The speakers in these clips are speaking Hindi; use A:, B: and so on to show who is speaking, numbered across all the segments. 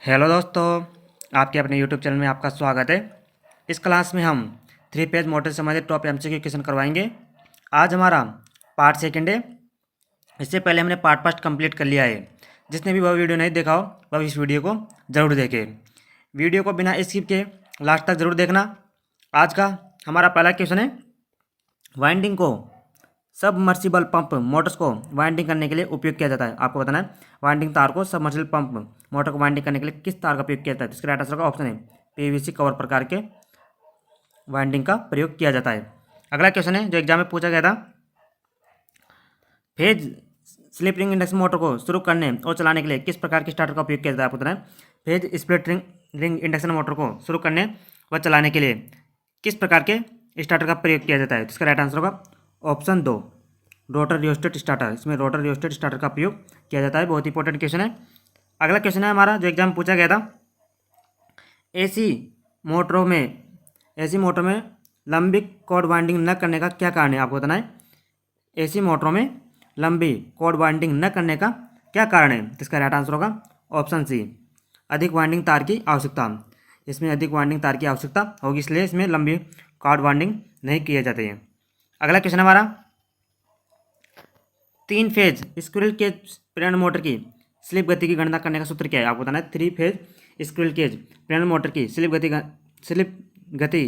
A: हेलो दोस्तों, आपके अपने यूट्यूब चैनल में आपका स्वागत है। इस क्लास में हम 3 पेज मोटर से संबंधित टॉप एमसीक्यू क्वेश्चन करवाएंगे। आज हमारा पार्ट सेकंड है। इससे पहले हमने पार्ट फर्स्ट कंप्लीट कर लिया है। जिसने भी वह वीडियो नहीं देखा हो वह इस वीडियो को ज़रूर देखे। वीडियो को बिना स्किप के लास्ट तक ज़रूर देखना। आज का हमारा पहला क्वेश्चन है, वाइंडिंग को सबमर्सिबल पंप मोटर्स को वाइंडिंग करने के लिए उपयोग किया जाता है। आपको बताना है वाइंडिंग तार को सबमर्सिबल पंप मोटर को वाइंडिंग करने के लिए किस तार का उपयोग किया जाता है। इसका राइट आंसर का ऑप्शन है पीवीसी कवर प्रकार के वाइंडिंग का प्रयोग किया जाता है। अगला क्वेश्चन है जो एग्जाम में पूछा गया था, phase slip ring induction motor को शुरू करने और चलाने के लिए किस प्रकार के स्टार्टर का उपयोग किया जाता है। आपको बताना है phase split ring induction motor को शुरू करने व चलाने के लिए किस प्रकार के स्टार्टर का प्रयोग किया जाता है। इसका राइट आंसर होगा ऑप्शन 2 रोटर रियोस्टेट स्टार्टर। इसमें रोटर रियोस्टेट स्टार्टर का प्रयोग किया जाता है। बहुत इंपॉर्टेंट क्वेश्चन है। अगला क्वेश्चन है हमारा जो एग्जाम में पूछा गया था, एसी मोटर में लंबी कॉर्ड वाइंडिंग न करने का क्या कारण है। आपको बताना है एसी मोटरों में लंबी कॉर्ड वाइंडिंग न करने का क्या कारण है। इसका राइट आंसर होगा ऑप्शन सी अधिक वाइंडिंग तार की आवश्यकता। इसमें अधिक वाइंडिंग तार की आवश्यकता होगी, इसलिए इसमें लंबी कॉर्ड वाइंडिंग नहीं किए जाते हैं। अगला क्वेश्चन हमारा 3 फेज स्क्विरल केज प्रेरण मोटर की स्लिप गति की गणना करने का सूत्र क्या है। आपको बताना है 3 फेज स्क्विरल केज प्रेरण मोटर की स्लिप गति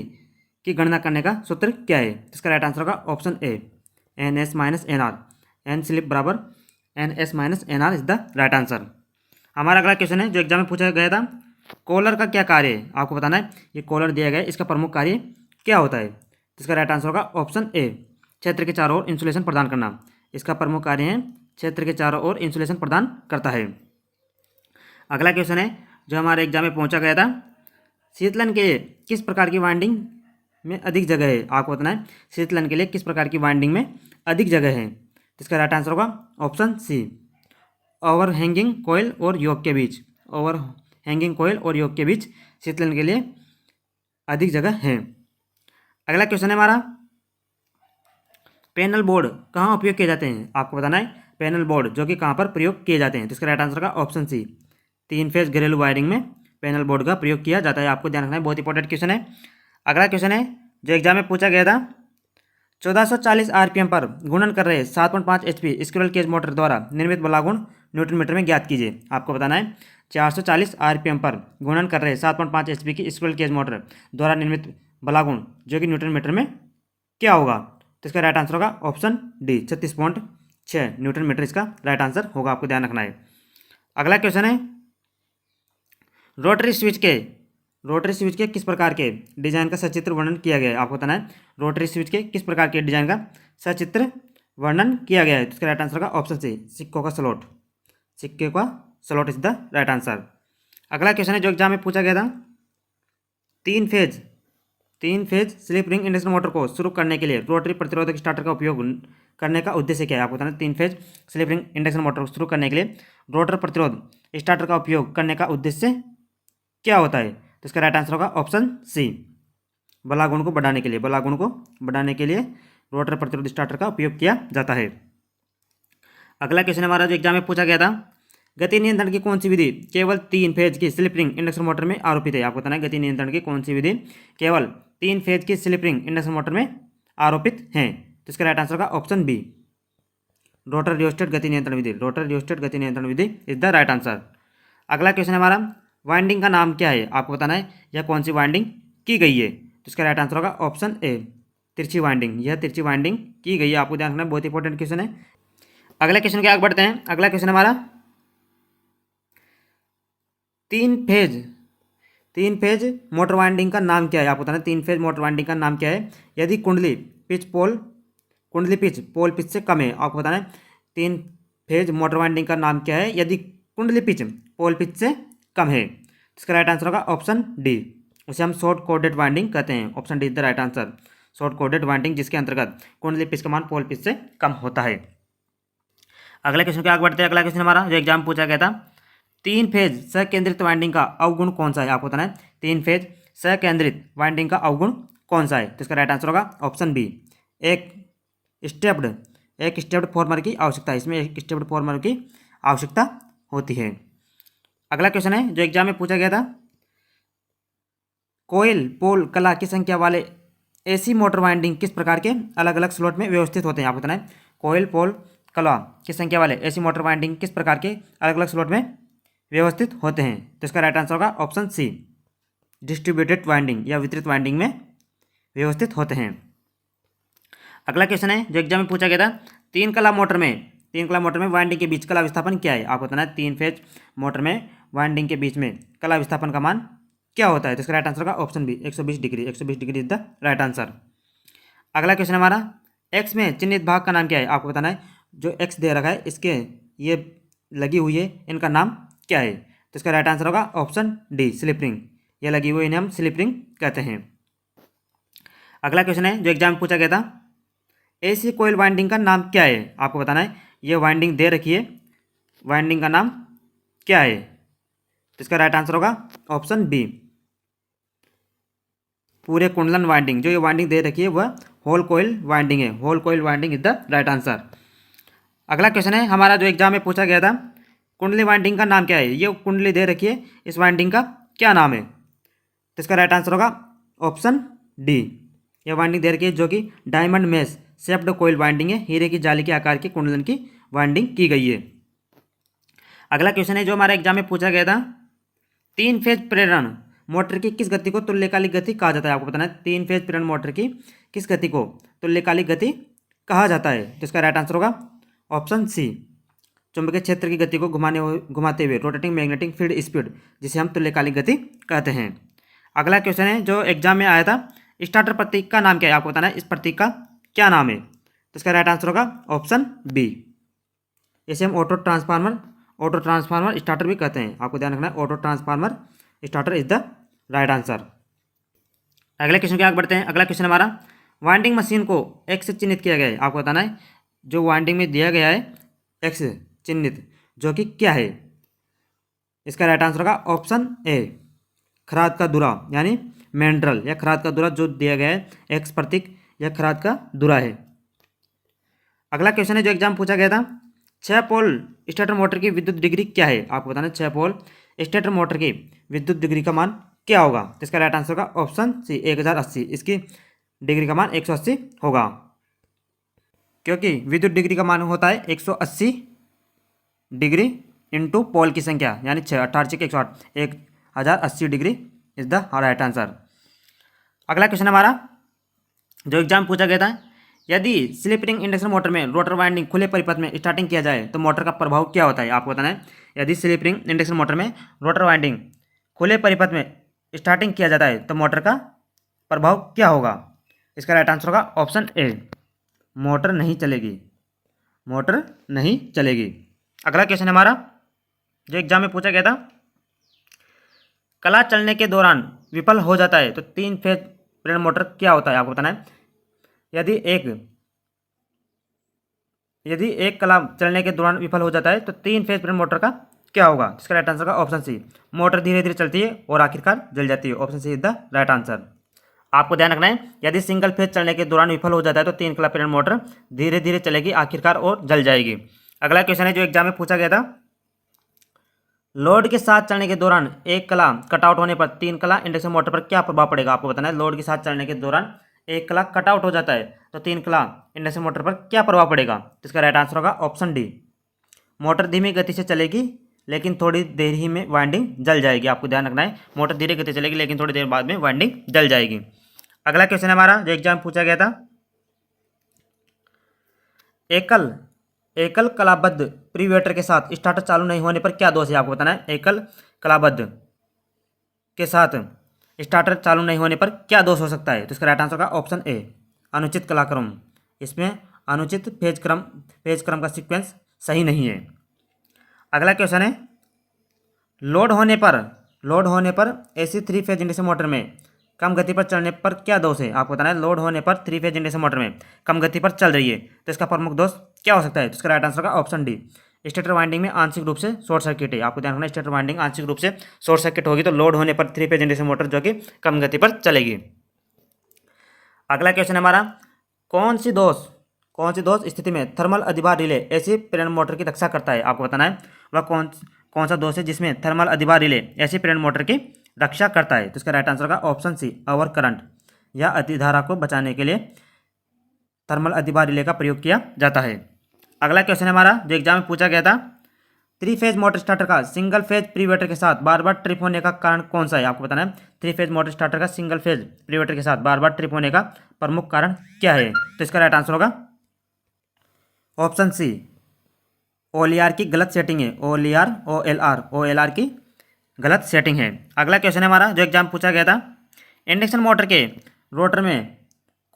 A: की गणना करने का सूत्र क्या है। इसका राइट आंसर होगा option A NS minus NR। N slip बराबर NS minus NR is the right answer. हमारा अगला क्वेश्चन है जो एग्जाम में पूछा गया था, कॉलर का क्या कार्य है। आपको बताना है ये कॉलर दिया गया है, इसका प्रमुख कार्य क्या होता है। इसका राइट आंसर होगा ऑप्शन ए क्षेत्र के चारों ओर इंसुलेशन प्रदान करना। इसका प्रमुख कार्य है क्षेत्र के चारों ओर इंसुलेशन प्रदान करता है। अगला क्वेश्चन है जो हमारे एग्जाम में पूछा गया था, शीतलन के लिए किस प्रकार की वाइंडिंग में अधिक जगह है। आपको बताना है शीतलन के लिए किस प्रकार की वाइंडिंग में अधिक जगह है। इसका राइट आंसर होगा ऑप्शन सी ओवर हैंगिंग कोयल और योक के बीच। ओवर हैंगिंग कोयल और योक के बीच शीतलन के लिए अधिक जगह है। अगला क्वेश्चन है हमारा, पैनल बोर्ड कहाँ उपयोग किए जाते हैं। आपको बताना है पैनल बोर्ड जो कि कहाँ पर प्रयोग किए जाते हैं। तो इसका राइट आंसर का ऑप्शन सी 3 फेज घरेलू वायरिंग में पैनल बोर्ड का प्रयोग किया जाता है। आपको ध्यान रखना है, बहुत इंपॉर्टेंट क्वेश्चन है। अगला क्वेश्चन है जो एग्जाम में पूछा गया था, 1440 RPM पर गुणन कर रहे 7.5 HP स्क्विरल केज मोटर द्वारा निर्मित बलागुण न्यूटन मीटर में ज्ञात कीजिए। आपको बताना है 440 RPM पर गुणन कर रहे 7.5 HP की स्क्विरल केज मोटर द्वारा निर्मित बलागुण जो कि न्यूटन मीटर में क्या होगा। तो इसका राइट आंसर होगा ऑप्शन डी 36.6 न्यूटन मीटर इसका राइट आंसर होगा। आपको ध्यान रखना है। अगला क्वेश्चन है, रोटरी स्विच के किस प्रकार के डिजाइन का सचित्र वर्णन किया गया है। आपको बताना है रोटरी स्विच के किस प्रकार के डिजाइन का सचित्र वर्णन किया गया है। तो इसका राइट आंसर होगा ऑप्शन सी सिक्के का slot is the right answer. अगला क्वेश्चन है जो एग्जाम में पूछा गया था, 3 phase slip ring induction motor को शुरू करने के लिए रोटरी प्रतिरोधक स्टार्टर का उपयोग करने का उद्देश्य क्या है। आपको बताना है 3 phase slip ring induction motor को शुरू करने के लिए रोटर प्रतिरोध स्टार्टर का उपयोग करने का उद्देश्य क्या होता है। तो इसका राइट आंसर होगा ऑप्शन सी बलागुण को बढ़ाने के लिए रोटर प्रतिरोध स्टार्टर का उपयोग किया जाता है। अगला क्वेश्चन हमारा जो एग्जाम में पूछा गया था, गति नियंत्रण की कौन सी विधि केवल 3 फेज की स्लिप रिंग इंडक्शन मोटर में आरोपित है। आपको बताना है गति नियंत्रण की कौन सी विधि केवल 3 फेज की स्लिप रिंग इंडक्शन मोटर में आरोपित है। तो इसका राइट आंसर होगा ऑप्शन बी रोटर रियोस्टेट गति नियंत्रण विधि इज द राइट आंसर। अगला क्वेश्चन हमारा, वाइंडिंग का नाम क्या है। आपको बताना है यह कौन सी वाइंडिंग की गई है। तो इसका राइट आंसर होगा ऑप्शन ए तिरछी वाइंडिंग। यह तिरछी वाइंडिंग की गई है। आपको ध्यान रखना है, बहुत इंपॉर्टेंट क्वेश्चन है। अगला क्वेश्चन के आगे बढ़ते हैं। अगला क्वेश्चन हमारा, तीन फेज मोटर वाइंडिंग का नाम क्या है। आपको बताना है 3 फेज मोटर वाइंडिंग का नाम क्या है यदि कुंडली पिच पोल पिच से कम है। आपको बताना है 3 फेज मोटर वाइंडिंग का नाम क्या है यदि कुंडली पिच पोल पिच से कम है। इसका राइट आंसर होगा ऑप्शन डी, उसे हम शॉर्ट कोडेड वाइंडिंग कहते हैं। Option D is the right answer short coded winding, जिसके अंतर्गत कुंडली पिच का मान पोल पिच से कम होता है। अगले क्वेश्चन के आगे बढ़ते हैं। अगला क्वेश्चन हमारा जो एग्जाम पूछा गया था, 3 फेज सकेंद्रित वाइंडिंग का अवगुण कौन सा है। आपको बताना है 3 फेज सकेंद्रित वाइंडिंग का अवगुण कौन सा है। तो इसका राइट आंसर होगा ऑप्शन बी एक स्टेप्ड फॉर्मर की आवश्यकता है। इसमें एक स्टेप्ड फॉर्मर की आवश्यकता होती है। अगला क्वेश्चन है जो एग्जाम में पूछा गया था, कोयल पोल कला की संख्या वाले एसी मोटर वाइंडिंग किस प्रकार के अलग अलग स्लॉट में व्यवस्थित होते हैं? आपको बताना है कोयल पोल कला की संख्या वाले एसी मोटर वाइंडिंग किस प्रकार के अलग अलग स्लॉट में व्यवस्थित होते हैं? तो इसका राइट आंसर होगा ऑप्शन सी, डिस्ट्रीब्यूटेड वाइंडिंग या वितरित वाइंडिंग में व्यवस्थित होते हैं। अगला क्वेश्चन है जो एग्जाम में पूछा गया था, तीन कला मोटर में वाइंडिंग के बीच कला विस्थापन क्या है? आपको बताना है 3 फेज मोटर में वाइंडिंग के बीच में कला विस्थापन का मान क्या होता है? तो इसका राइट आंसर होगा option B, 120 degree. 120 degree is the right answer. अगला क्वेश्चन हमारा, एक्स में चिन्हित भाग का नाम क्या है? आपको बताना है जो एक्स दे रखा है इसके ये लगी हुई है इनका नाम क्या है? तो इसका राइट आंसर होगा ऑप्शन डी, स्लिप रिंग। ये लगी हुई इन्हें हम स्लिप रिंग कहते हैं। अगला क्वेश्चन है जो एग्जाम में पूछा गया था, एसी कोयल वाइंडिंग का नाम क्या है? आपको बताना है ये वाइंडिंग दे रखी है, वाइंडिंग का नाम क्या है? तो इसका राइट आंसर होगा ऑप्शन बी, पूरे कुंडलन वाइंडिंग। जो ये वाइंडिंग दे रखी है वह होल कोयल वाइंडिंग है। Whole coil winding is the right answer. अगला क्वेश्चन है हमारा जो एग्जाम में पूछा गया था, कुंडली वाइंडिंग का नाम क्या है? ये कुंडली दे रखी है, इस वाइंडिंग का क्या नाम है? तो इसका राइट आंसर होगा ऑप्शन डी, यह वाइंडिंग दे रखी है जो कि डायमंड मेश शेप्ड कोयल वाइंडिंग है। हीरे की जाली के आकार की कुंडलन की वाइंडिंग की गई है। अगला क्वेश्चन है जो हमारे एग्जाम में पूछा गया था, 3 फेज प्रेरण मोटर की किस गति को तुल्यकालिक गति कहा जाता है? आपको बताना है 3 फेज प्रेरण मोटर की किस गति को तुल्यकालिक गति कहा जाता है? तो इसका राइट आंसर होगा ऑप्शन सी, चुंबकीय क्षेत्र की गति को घुमाते हुए रोटेटिंग मैग्नेटिक फील्ड स्पीड, जिसे हम तुल्यकालिक गति कहते हैं। अगला क्वेश्चन है जो एग्जाम में आया था, स्टार्टर प्रतीक का नाम क्या है? आपको बताना है इस प्रतीक का क्या नाम है? तो इसका राइट आंसर होगा ऑप्शन बी, इसे हम ऑटो ट्रांसफार्मर स्टार्टर भी कहते हैं। आपको ध्यान रखना है auto transformer starter is the right answer. अगले क्वेश्चन के आगे बढ़ते हैं। अगला क्वेश्चन हमारा, वाइंडिंग मशीन को एक्स से चिन्हित किया गया है। आपको बताना है जो वाइंडिंग में दिया गया है एक्स चिन्हित जो कि क्या है? इसका राइट आंसर होगा ऑप्शन ए, खराद का दुरा यानी मैंड्रल या खराद का दुरा जो दिया गया है एक्स प्रतीक यह खराद का दुरा है। अगला क्वेश्चन है जो एग्जाम पूछा गया था, 6 पोल स्टेटर मोटर की विद्युत डिग्री क्या है? आपको बताना है 6 पोल स्टेटर मोटर की विद्युत डिग्री का मान क्या होगा? तो इसका राइट आंसर होगा ऑप्शन सी, 1080। इसकी डिग्री का मान 180 होगा, क्योंकि विद्युत डिग्री का मान होता है 180 डिग्री इंटू पोल की संख्या यानी 6, 18 के 108, 1080 degree is the right answer. अगला क्वेश्चन हमारा जो एग्जाम पूछा गया था, यदि स्लिप रिंग इंडक्शन मोटर में रोटर वाइंडिंग खुले परिपथ में स्टार्टिंग किया जाए तो मोटर का प्रभाव क्या होता है? आपको बताना है यदि स्लिप रिंग इंडक्शन मोटर में रोटर वाइंडिंग खुले परिपथ में स्टार्टिंग किया जाता है तो मोटर का प्रभाव क्या होगा? इसका राइट आंसर होगा ऑप्शन ए, मोटर नहीं चलेगी, मोटर नहीं चलेगी। अगला क्वेश्चन हमारा जो एग्जाम में पूछा गया था, कला चलने के दौरान विफल हो जाता है तो 3 फेज प्रेरण मोटर क्या होता है? आपको बताना है यदि एक कला चलने के दौरान विफल हो जाता है तो 3 फेज प्रेरण मोटर का क्या होगा? इसका राइट आंसर का ऑप्शन सी, मोटर धीरे धीरे चलती है और आखिरकार जल जाती है। Option C is the right answer. आपको ध्यान रखना है यदि सिंगल फेज चलने के दौरान विफल हो जाता है तो 3 कला प्रेरण मोटर धीरे धीरे चलेगी आखिरकार और जल जाएगी। अगला क्वेश्चन है जो एग्जाम में पूछा गया था, लोड के साथ चलने के दौरान एक कला कटआउट होने पर 3 कला इंडक्शन मोटर पर क्या प्रभाव पड़ेगा? आपको बताना है लोड के साथ चलने के दौरान एक कला कटआउट हो जाता है तो 3 कला इंडक्शन मोटर पर क्या प्रभाव पड़ेगा? तो इसका राइट आंसर होगा ऑप्शन डी, मोटर धीमी गति से चलेगी लेकिन थोड़ी देर ही में वाइंडिंग जल जाएगी। आपको ध्यान रखना है मोटर धीरे गति चलेगी लेकिन थोड़ी देर बाद में वाइंडिंग जल जाएगी। अगला क्वेश्चन हमारा जो एग्जाम पूछा गया था, एकल कलाबद्ध प्रीवेटर के साथ स्टार्टर चालू नहीं होने पर क्या दोष है? आपको बताना है एकल कलाबद्ध के साथ स्टार्टर चालू नहीं होने पर क्या दोष हो सकता है? तो इसका राइट आंसर होगा ऑप्शन ए, अनुचित कलाक्रम। इसमें अनुचित फेज क्रम का सीक्वेंस सही नहीं है। अगला क्वेश्चन है, लोड होने पर एसी 3 फेज इंडक्शन मोटर में कम गति पर चलने पर क्या दोष है? आपको बताना है लोड होने पर 3 फेज इंडक्शन मोटर में कम गति पर चल रही है तो इसका प्रमुख दोष क्या हो सकता है? तो इसका राइट आंसर होगा ऑप्शन डी, स्टेटर वाइंडिंग में आंशिक रूप से शॉर्ट सर्किट है। आपको ध्यान रखना स्टेटर वाइंडिंग आंशिक रूप से शॉर्ट सर्किट होगी तो लोड होने पर 3 फेज इंडक्शन मोटर जो कि कम गति पर चलेगी। अगला क्वेश्चन हमारा, कौन सी दोष स्थिति में थर्मल अधिभार रिले ऐसी प्रेरण मोटर की रक्षा करता है? आपको बताना है वह कौन सा दोष है जिसमें थर्मल अधिभार रिले ऐसी प्रेरण मोटर की रक्षा करता है? तो इसका राइट आंसर होगा ऑप्शन सी, ओवर करंट या अतिधारा को बचाने के लिए थर्मल अधिभार रिले का प्रयोग किया जाता है। अगला क्वेश्चन है हमारा जो एग्जाम में पूछा गया था, 3 फेज मोटर स्टार्टर का सिंगल फेज प्रीवेटर के साथ बार बार ट्रिप होने का कारण कौन सा है? आपको बताना है 3 फेज मोटर स्टार्टर का सिंगल फेज प्रीवेटर के साथ बार बार ट्रिप होने का प्रमुख कारण क्या है? तो इसका राइट आंसर होगा ऑप्शन सी, ओएलआर की गलत सेटिंग है। ओएलआर की गलत सेटिंग है। अगला क्वेश्चन है हमारा जो एग्जाम पूछा गया था, इंडक्शन मोटर के रोटर में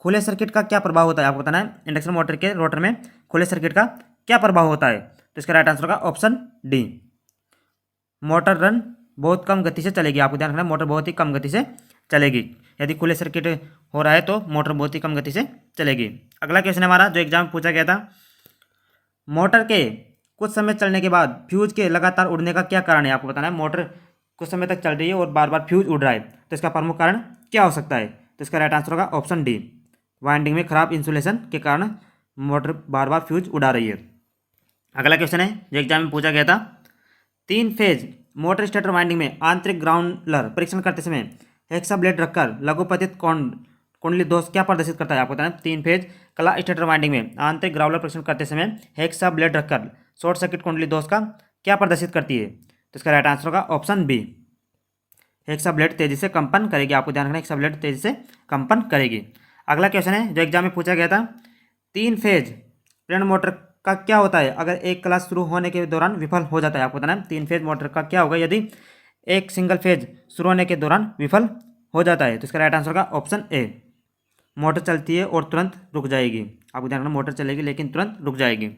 A: खुले सर्किट का क्या प्रभाव होता है? आपको बताना है इंडक्शन मोटर के रोटर में खुले सर्किट का क्या प्रभाव होता है? तो इसका राइट आंसर होगा ऑप्शन डी, मोटर रन बहुत कम गति से चलेगी। आपको ध्यान रखना मोटर बहुत ही कम गति से चलेगी। यदि खुले सर्किट हो रहा है तो मोटर बहुत ही कम गति से चलेगी। अगला क्वेश्चन है हमारा जो एग्जाम में पूछा गया था, मोटर के कुछ समय चलने के बाद फ्यूज के लगातार उड़ने का क्या कारण है? आपको बताना है मोटर कुछ समय तक चल रही है और बार बार फ्यूज उड़ रहा है, तो इसका प्रमुख कारण क्या हो सकता है? तो इसका राइट आंसर होगा ऑप्शन डी, वाइंडिंग में खराब इंसुलेशन के कारण मोटर बार बार फ्यूज उड़ा रही है। अगला क्वेश्चन है जो एग्जाम में पूछा गया था, 3 फेज मोटर स्टेटर वाइंडिंग में आंतरिक ग्राउंडर परीक्षण करते समय हेक्सा ब्लेड रखकर लघुपतित कुंडली दोष क्या प्रदर्शित करता है? आपको बताना है 3 फेज कला स्टेटर वाइंडिंग में आंतरिक ग्राउंडर परीक्षण करते समय हेक्सा ब्लेड रखकर शॉर्ट सर्किट कुंडली दोष का क्या प्रदर्शित करती है? तो इसका राइट आंसर होगा ऑप्शन बी, हेक्सा ब्लेड तेजी से कंपन करेगी। आपको ध्यान रखना हेक्सा ब्लेड तेजी से कंपन करेगी। अगला क्वेश्चन है जो एग्जाम में पूछा गया था, 3 फेज प्रेरण मोटर का क्या होता है अगर एक क्लास शुरू होने के दौरान विफल हो जाता है? आपको बताना है 3 फेज मोटर का क्या होगा यदि एक सिंगल फेज शुरू होने के दौरान विफल हो जाता है? तो इसका राइट आंसर होगा ऑप्शन ए, मोटर चलती है और तुरंत रुक जाएगी। आपको ध्यान रखना मोटर चलेगी लेकिन तुरंत रुक जाएगी।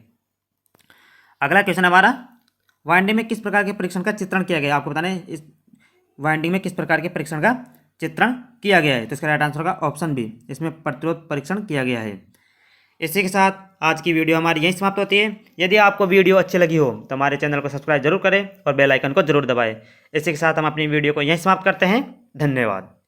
A: अगला क्वेश्चन हमारा, वाइंडिंग में किस प्रकार के परीक्षण का चित्रण किया गया? आपको बताना है इस वाइंडिंग में किस प्रकार के परीक्षण का चित्रण किया गया है? तो इसका राइट आंसर होगा ऑप्शन बी, इसमें प्रतिरोध परीक्षण किया गया है। इसी के साथ आज की वीडियो हमारी यहीं समाप्त होती है। यदि आपको वीडियो अच्छी लगी हो तो हमारे चैनल को सब्सक्राइब जरूर करें और बेल आइकन को जरूर दबाएं। इसी के साथ हम अपनी वीडियो को यहीं समाप्त करते हैं। धन्यवाद।